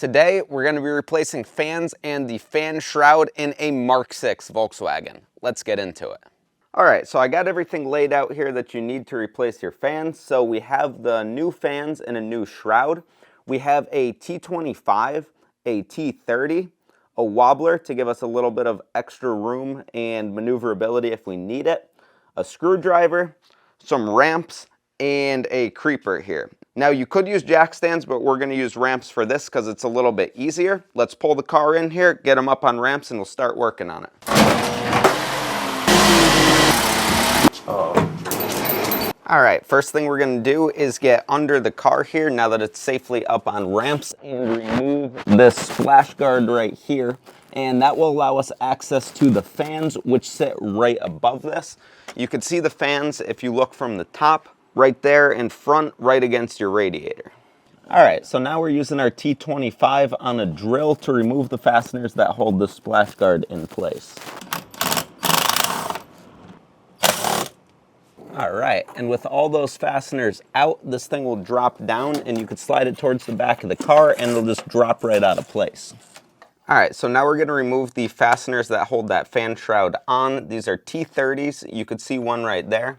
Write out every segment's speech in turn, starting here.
Today, we're going to be replacing fans and the fan shroud in a Mark 6 Volkswagen. Let's get into it. All right, so I got everything laid out here that you need to replace your fans. So we have the new fans and a new shroud. We have a T25, a T30, a wobbler to give us a little bit of extra room and maneuverability if we need it, a screwdriver, some ramps, and a creeper here. Now you could use jack stands, but we're gonna use ramps for this because it's a little bit easier. Let's pull the car in here, get them up on ramps, and we'll start working on it. All right, first thing we're gonna do is get under the car here now that it's safely up on ramps and remove this splash guard right here. And that will allow us access to the fans, which sit right above this. You can see the fans if you look from the top, right there in front, right against your radiator. All right, so now we're using our T25 on a drill to remove the fasteners that hold the splash guard in place. All right, and with all those fasteners out, this thing will drop down and you can slide it towards the back of the car and it'll just drop right out of place. All right, so now we're gonna remove the fasteners that hold that fan shroud on. These are T30s, you could see one right there.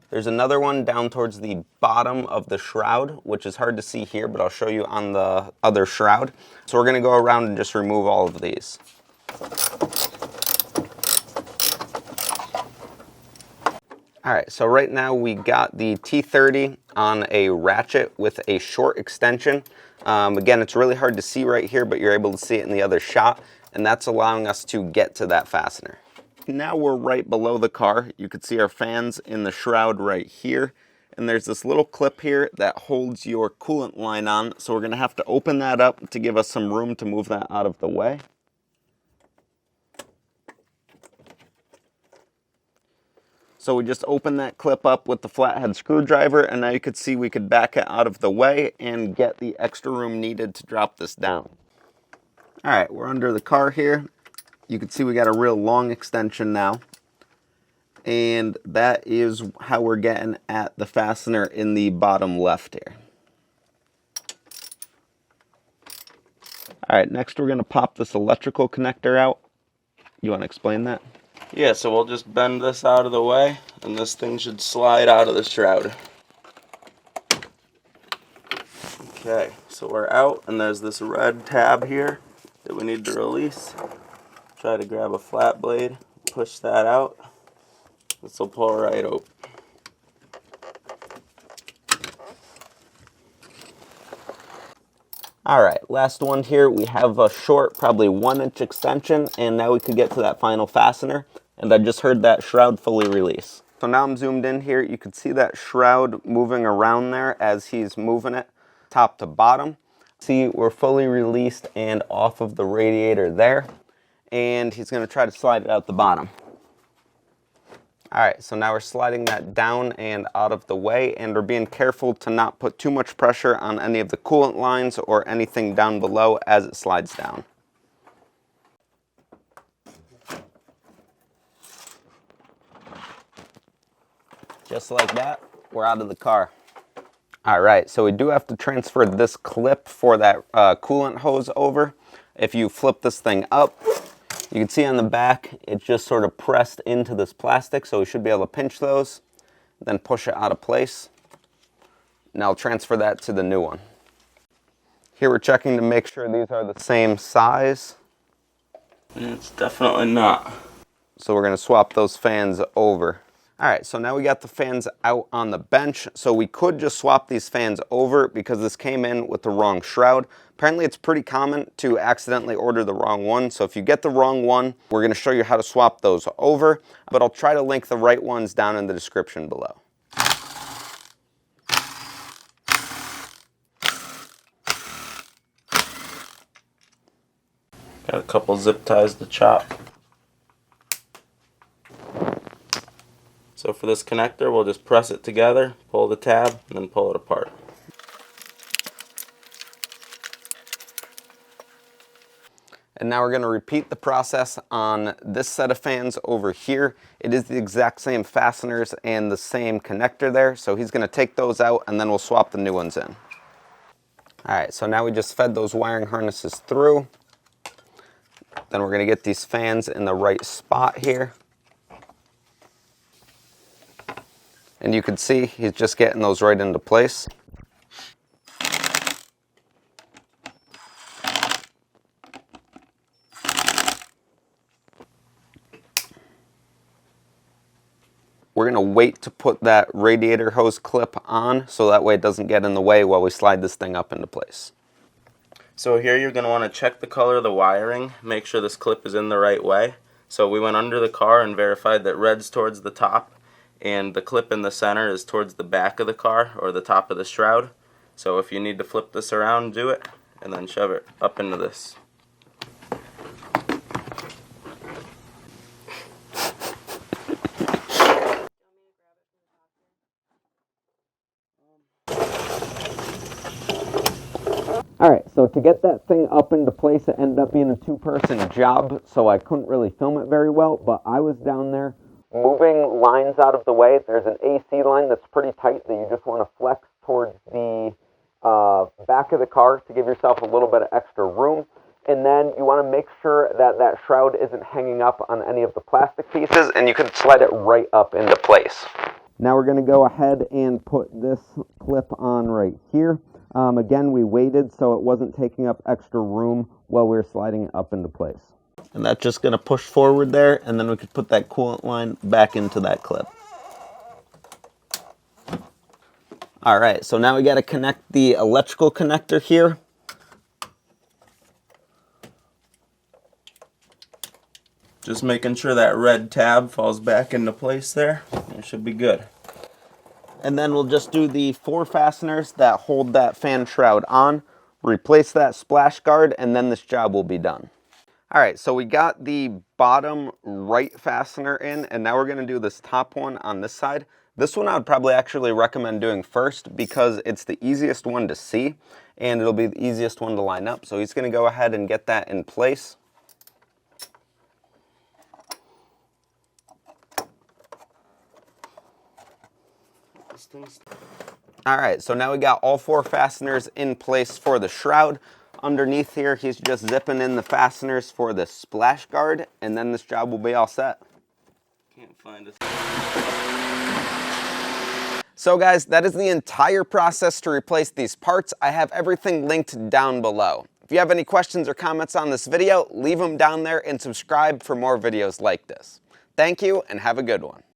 There's another one down towards the bottom of the shroud, which is hard to see here, but I'll show you on the other shroud. So we're gonna go around and just remove all of these. All right, so right now we got the T30 on a ratchet with a short extension. Again, it's really hard to see right here, but you're able to see it in the other shot, and that's allowing us to get to that fastener. Now we're right below the car. You can see our fans in the shroud right here. And there's this little clip here that holds your coolant line on. So we're gonna have to open that up to give us some room to move that out of the way. So we just open that clip up with the flathead screwdriver, and now you can see we could back it out of the way and get the extra room needed to drop this down. All right, we're under the car here. You can see we got a real long extension now. And that is how we're getting at the fastener in the bottom left here. All right, next we're gonna pop this electrical connector out. You wanna explain that? Yeah, so we'll just bend this out of the way and this thing should slide out of the shroud. Okay, so we're out and there's this red tab here that we need to release. Try to grab a flat blade, push that out. This will pull right open. All right, last one here. We have a short, probably 1-inch extension, and now we could get to that final fastener. And I just heard that shroud fully release. So now I'm zoomed in here. You can see that shroud moving around there as he's moving it top to bottom. See, we're fully released and off of the radiator there. And he's gonna try to slide it out the bottom. All right, so now we're sliding that down and out of the way, and we're being careful to not put too much pressure on any of the coolant lines or anything down below as it slides down. Just like that, we're out of the car. All right, so we do have to transfer this clip for that coolant hose over. If you flip this thing up, you can see on the back, it's just sort of pressed into this plastic, so we should be able to pinch those, then push it out of place. Now I'll transfer that to the new one. Here we're checking to make sure these are the same size. It's definitely not. So we're gonna swap those fans over. All right, so now we got the fans out on the bench. So we could just swap these fans over because this came in with the wrong shroud. Apparently it's pretty common to accidentally order the wrong one. So if you get the wrong one, we're gonna show you how to swap those over, but I'll try to link the right ones down in the description below. Got a couple zip ties to chop. So for this connector, we'll just press it together, pull the tab, and then pull it apart. And now we're going to repeat the process on this set of fans over here. It is the exact same fasteners and the same connector there, so he's going to take those out and then we'll swap the new ones in. All right, so now we just fed those wiring harnesses through. Then we're gonna get these fans in the right spot here. And you can see he's just getting those right into place. We're gonna wait to put that radiator hose clip on so that way it doesn't get in the way while we slide this thing up into place. So here you're going to want to check the color of the wiring, make sure this clip is in the right way. So we went under the car and verified that red's towards the top and the clip in the center is towards the back of the car or the top of the shroud. So if you need to flip this around, do it and then shove it up into this. Alright, so to get that thing up into place, it ended up being a two-person job, so I couldn't really film it very well, but I was down there moving lines out of the way. There's an AC line that's pretty tight that you just want to flex towards the back of the car to give yourself a little bit of extra room. And then you want to make sure that that shroud isn't hanging up on any of the plastic pieces, and you can slide it right up into place. Now we're going to go ahead and put this clip on right here. Again, we waited so it wasn't taking up extra room while we were sliding it up into place. And that's just going to push forward there, and then we could put that coolant line back into that clip. All right, so now we got to connect the electrical connector here. Just making sure that red tab falls back into place there. It should be good. And then we'll just do the 4 fasteners that hold that fan shroud on, replace that splash guard, and then this job will be done. All right, so we got the bottom right fastener in, and now we're gonna do this top one on this side. This one I would probably actually recommend doing first because it's the easiest one to see, and it'll be the easiest one to line up. So he's gonna go ahead and get that in place. All right, so now we got all 4 fasteners in place for the shroud. Underneath here, he's just zipping in the fasteners for the splash guard, and then this job will be all set. Can't find it. So guys, that is the entire process to replace these parts. I have everything linked down below. If you have any questions or comments on this video, leave them down there and subscribe for more videos like this. Thank you and have a good one.